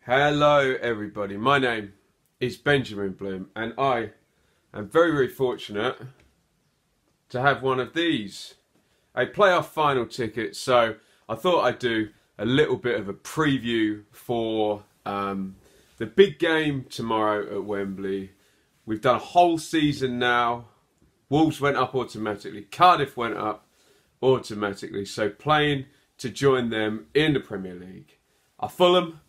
Hello everybody, my name is Benjamin Bloom and I am very fortunate to have one of these, a playoff final ticket. So I thought I'd do a little bit of a preview for the big game tomorrow at Wembley. We've done a whole season now. Wolves went up automatically, Cardiff went up automatically, so playing to join them in the Premier League are Fulham,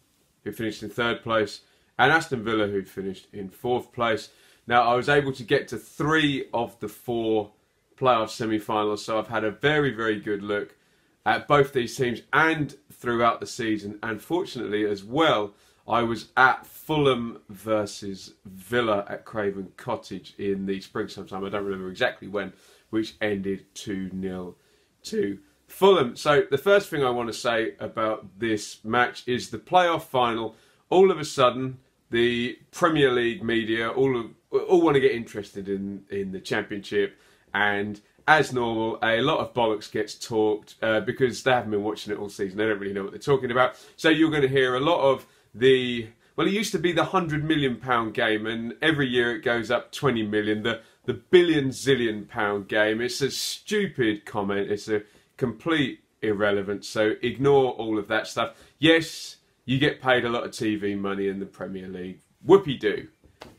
who finished in 3rd place, and Aston Villa, who finished in 4th place. Now, I was able to get to 3 of the 4 playoff semi-finals, so I've had a very good look at both these teams and throughout the season. And fortunately as well, I was at Fulham versus Villa at Craven Cottage in the spring sometime. I don't remember exactly when, which ended 2-0 to Fulham. So the first thing I want to say about this match is the playoff final. All of a sudden, the Premier League media all want to get interested in the Championship, and as normal, a lot of bollocks gets talked because they haven't been watching it all season. They don't really know what they're talking about. So you're going to hear a lot of the, well, it used to be the £100 million game, and every year it goes up 20 million. The billion zillion pound game. It's a stupid comment. It's a complete irrelevance, so ignore all of that stuff. Yes, you get paid a lot of TV money in the Premier League. Whoopie-doo.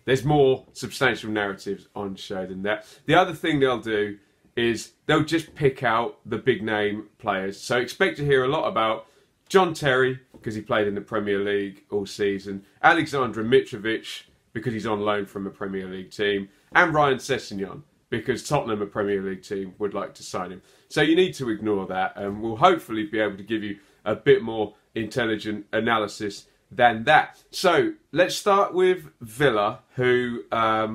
There's more substantial narratives on show than that. The other thing they'll do is they'll just pick out the big name players. So expect to hear a lot about John Terry, because he played in the Premier League all season, Alexander Mitrovic, because he's on loan from a Premier League team, and Ryan Sessegnon, because Tottenham, a Premier League team, would like to sign him. So you need to ignore that, and we'll hopefully be able to give you a bit more intelligent analysis than that. So let's start with Villa, who are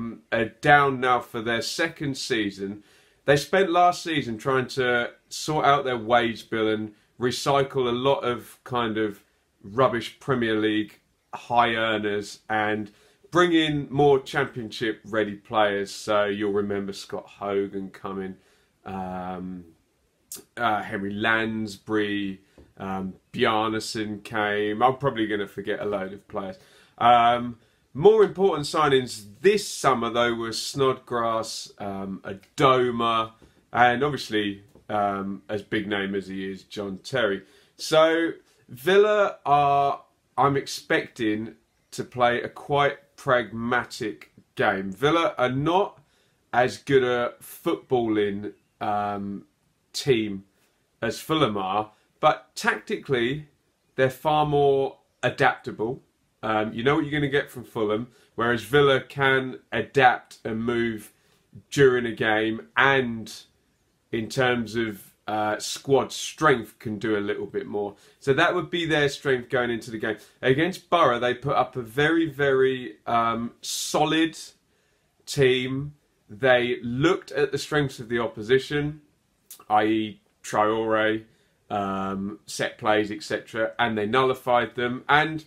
down now for their 2nd season. They spent last season trying to sort out their wage bill and recycle a lot of kind of rubbish Premier League high earners and bring in more Championship ready players. So you'll remember Scott Hogan coming, Henry Lansbury, Bjarnason came. I'm probably going to forget a load of players. More important signings this summer though were Snodgrass, Adoma, and obviously as big name as he is, John Terry. So Villa are, I'm expecting to play a quite pragmatic game. Villa are not as good a footballing team as Fulham are, but tactically they're far more adaptable. You know what you're going to get from Fulham, whereas Villa can adapt and move during a game, and in terms of squad strength can do a little bit more. So that would be their strength going into the game. Against Borough, they put up a very solid team. They looked at the strengths of the opposition, i.e. Traore, set plays, etc., and they nullified them, and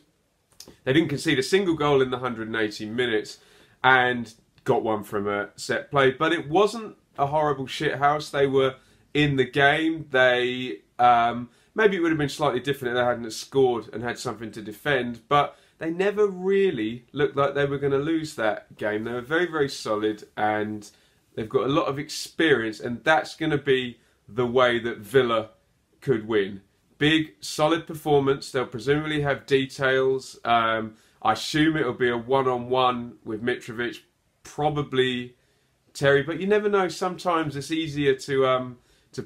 they didn't concede a single goal in the 180 minutes and got one from a set play. But it wasn't a horrible shithouse. They were in the game. They maybe it would have been slightly different if they hadn't scored and had something to defend, but they never really looked like they were going to lose that game. They were very solid, and they've got a lot of experience, and that's going to be the way that Villa could win. Big, solid performance. They'll presumably have details. I assume it'll be a one-on-one with Mitrovic, probably Terry, but you never know. Sometimes it's easier to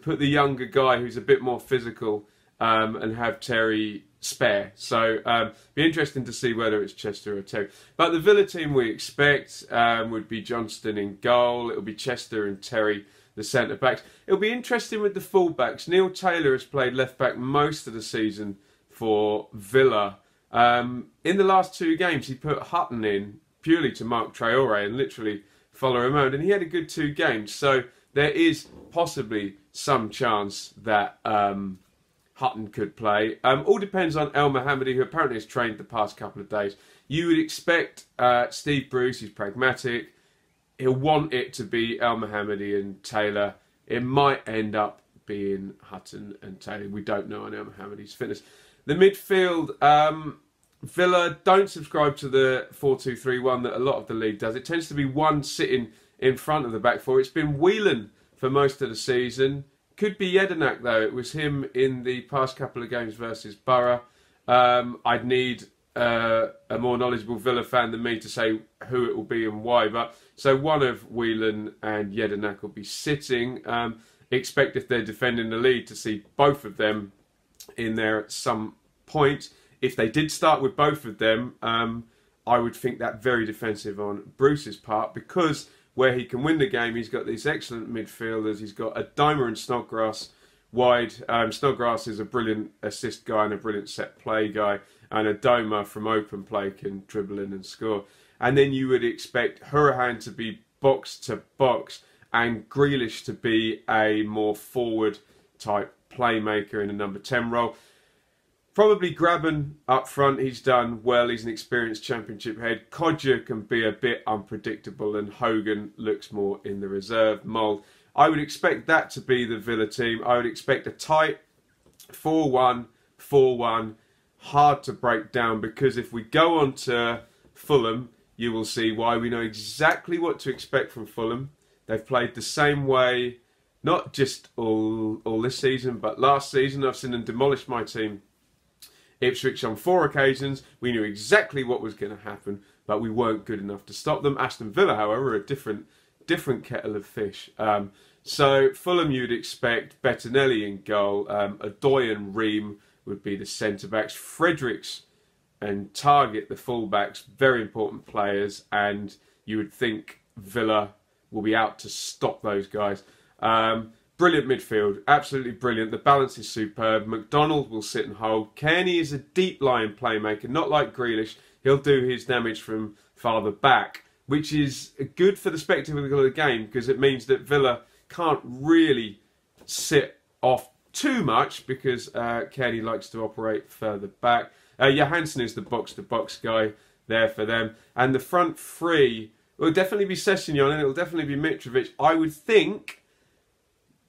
put the younger guy who's a bit more physical and have Terry spare. So be interesting to see whether it's Chester or Terry. But the Villa team we expect would be Johnston in goal. It'll be Chester and Terry, the centre-backs. It'll be interesting with the full-backs. Neil Taylor has played left-back most of the season for Villa. In the last 2 games, he put Hutton in purely to mark Traore and literally follow him around, and he had a good 2 games. So there is possibly some chance that Hutton could play. All depends on El Mohammadi, who apparently has trained the past couple of days. You would expect Steve Bruce, he's pragmatic. He'll want it to be El Mohammadi and Taylor. It might end up being Hutton and Taylor. We don't know on El Mohammadi's fitness. The midfield, Villa don't subscribe to the 4-2-3-1 that a lot of the league does. It tends to be one sitting in front of the back four. It's been Whelan for most of the season. Could be Jedinak though. It was him in the past couple of games versus Borough. I'd need a more knowledgeable Villa fan than me to say who it will be and why. But so one of Whelan and Jedinak will be sitting. Expect if they're defending the lead to see both of them in there at some point. If they did start with both of them, I would think that very defensive on Bruce's part, because where he can win the game, he's got these excellent midfielders. He's got Adoma and Snodgrass wide. Snodgrass is a brilliant assist guy and a brilliant set play guy, and Adoma from open play can dribble in and score. And then you would expect Hurahan to be box to box and Grealish to be a more forward type playmaker in a number 10 role. Probably Graben up front, he's done well, he's an experienced championship head. Kodja can be a bit unpredictable, and Hogan looks more in the reserve mould. I would expect that to be the Villa team. I would expect a tight 4-1, 4-1, hard to break down, because if we go on to Fulham, you will see why. We know exactly what to expect from Fulham. They've played the same way, not just all this season, but last season. I've seen them demolish my team, Ipswich, on 4 occasions. We knew exactly what was going to happen, but we weren't good enough to stop them. Aston Villa, however, are a different kettle of fish. So Fulham, you'd expect Bettinelli in goal. Adoy and Ream would be the centre-backs. Fredericks and Target, the full-backs, very important players, and you would think Villa will be out to stop those guys. Brilliant midfield, absolutely brilliant. The balance is superb. McDonald will sit and hold. Kearney is a deep-lying playmaker, not like Grealish. He'll do his damage from farther back, which is good for the spectacle of the game, because it means that Villa can't really sit off too much, because Kearney likes to operate further back. Johansson is the box-to-box guy there for them. And the front three will definitely be Sessegnon, and it will definitely be Mitrovic. I would think,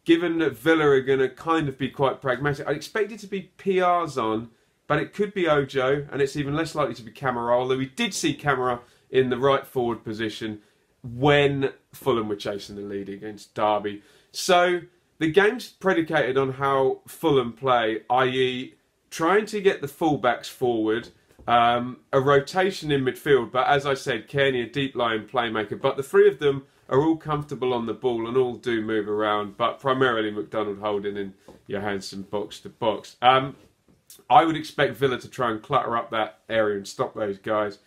given that Villa are going to kind of be quite pragmatic, I expect it to be Piarzon, but it could be Ojo, and it's even less likely to be Camara, although we did see Camara in the right forward position when Fulham were chasing the lead against Derby. So the game's predicated on how Fulham play, i.e. trying to get the fullbacks forward, a rotation in midfield, but as I said, Kearney, a deep-lying playmaker, but the three of them are all comfortable on the ball and all do move around, but primarily McDonald holding and Johansson box to box. I would expect Villa to try and clutter up that area and stop those guys.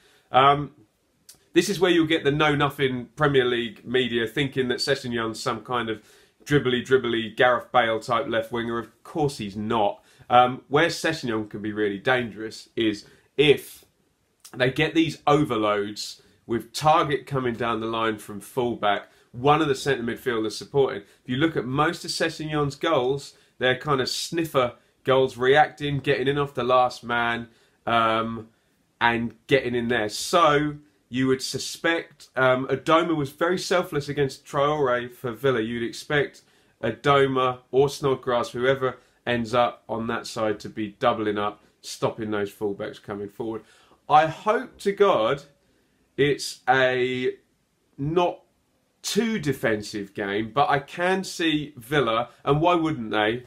This is where you'll get the know-nothing Premier League media thinking that Sessegnon's some kind of dribbly Gareth Bale type left winger. Of course he's not. Where Sessegnon can be really dangerous is if they get these overloads with Target coming down the line from fullback, one of the centre midfielders supporting. If you look at most of Sessegnon's goals, they're kind of sniffer goals, reacting, getting in off the last man, and getting in there. So you would suspect Adoma was very selfless against Traore for Villa. You'd expect Adoma or Snodgrass, whoever ends up on that side, to be doubling up, stopping those fullbacks coming forward. I hope to God it's a not too defensive game, but I can see Villa, and why wouldn't they,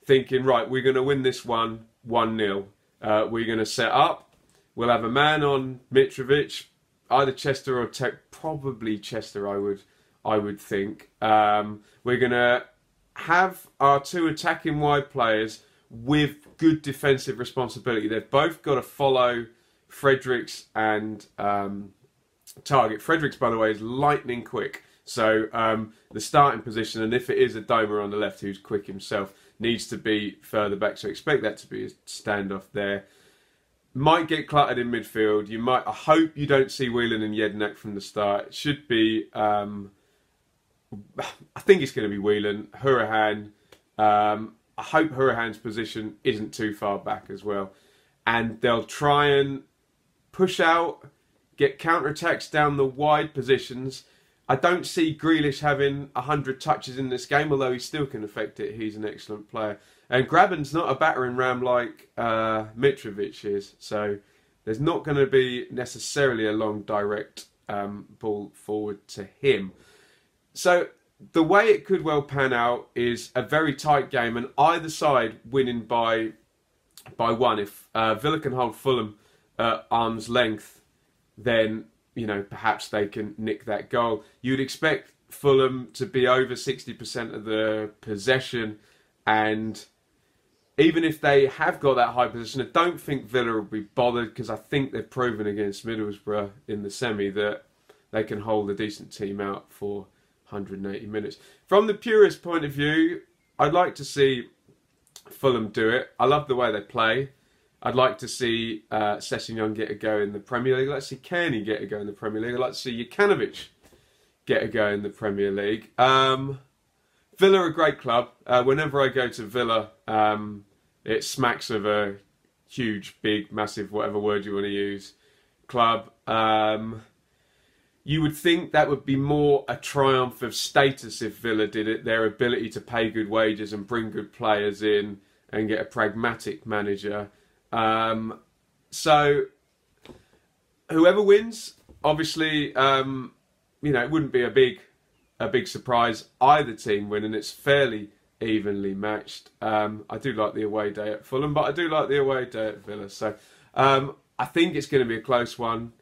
thinking, right, we're going to win this one 1-0. We're going to set up. We'll have a man on Mitrovic, either Chester or Tech, probably Chester, I would think. We're going to have our two attacking wide players with good defensive responsibility. They've both got to follow Fredericks and Target. Fredericks, by the way, is lightning quick. So the starting position, and if it is Adoma on the left, who's quick himself, needs to be further back. So expect that to be a standoff there. Might get cluttered in midfield. I hope you don't see Whelan and Jedinak from the start. It should be, I think it's going to be Whelan, Hurahan. I hope Hurahan's position isn't too far back as well. And they'll try and push out, get counter-attacks down the wide positions. I don't see Grealish having 100 touches in this game, although he still can affect it. He's an excellent player. And Graben's not a battering ram like Mitrovic is. So there's not going to be necessarily a long direct ball forward to him. So the way it could well pan out is a very tight game and either side winning by one. If Villa can hold Fulham at arm's length, then, you know, perhaps they can nick that goal. You'd expect Fulham to be over 60% of the possession, and even if they have got that high position, I don't think Villa will be bothered, because I think they've proven against Middlesbrough in the semi that they can hold a decent team out for 180 minutes. From the purist point of view, I'd like to see Fulham do it. I love the way they play. I'd like to see Sessegnon get a go in the Premier League. I'd like to see Kearney get a go in the Premier League. I'd like to see Jokanovic get a go in the Premier League. Villa are a great club. Whenever I go to Villa, it smacks of a huge, big, massive, whatever word you want to use, club. You would think that would be more a triumph of status if Villa did it, their ability to pay good wages and bring good players in and get a pragmatic manager. So whoever wins, obviously, you know, it wouldn't be a big surprise either team winning. It's fairly evenly matched. I do like the away day at Fulham, but I do like the away day at Villa. So I think it's going to be a close one.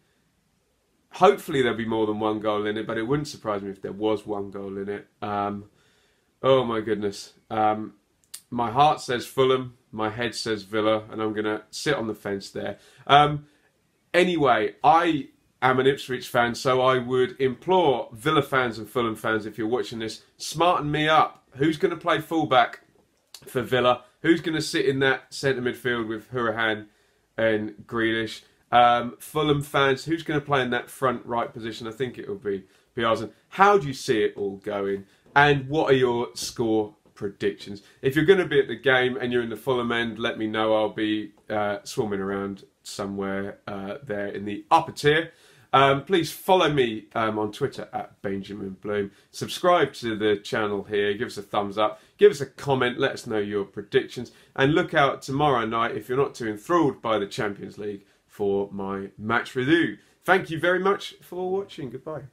Hopefully there'll be more than one goal in it, but it wouldn't surprise me if there was one goal in it. Oh my goodness. My heart says Fulham, my head says Villa, and I'm going to sit on the fence there. Anyway, I am an Ipswich fan, so I would implore Villa fans and Fulham fans, if you're watching this, smarten me up. Who's going to play fullback for Villa? Who's going to sit in that centre midfield with Hourihane and Grealish? Fulham fans, who's going to play in that front right position? I think it will be Arsene. How do you see it all going? And what are your score predictions? If you're going to be at the game and you're in the Fulham end, let me know. I'll be swarming around somewhere there in the upper tier. Please follow me on Twitter at Benjamin Bloom. Subscribe to the channel here. Give us a thumbs up. Give us a comment. Let us know your predictions. And look out tomorrow night, if you're not too enthralled by the Champions League, for my match review. Thank you very much for watching. Goodbye.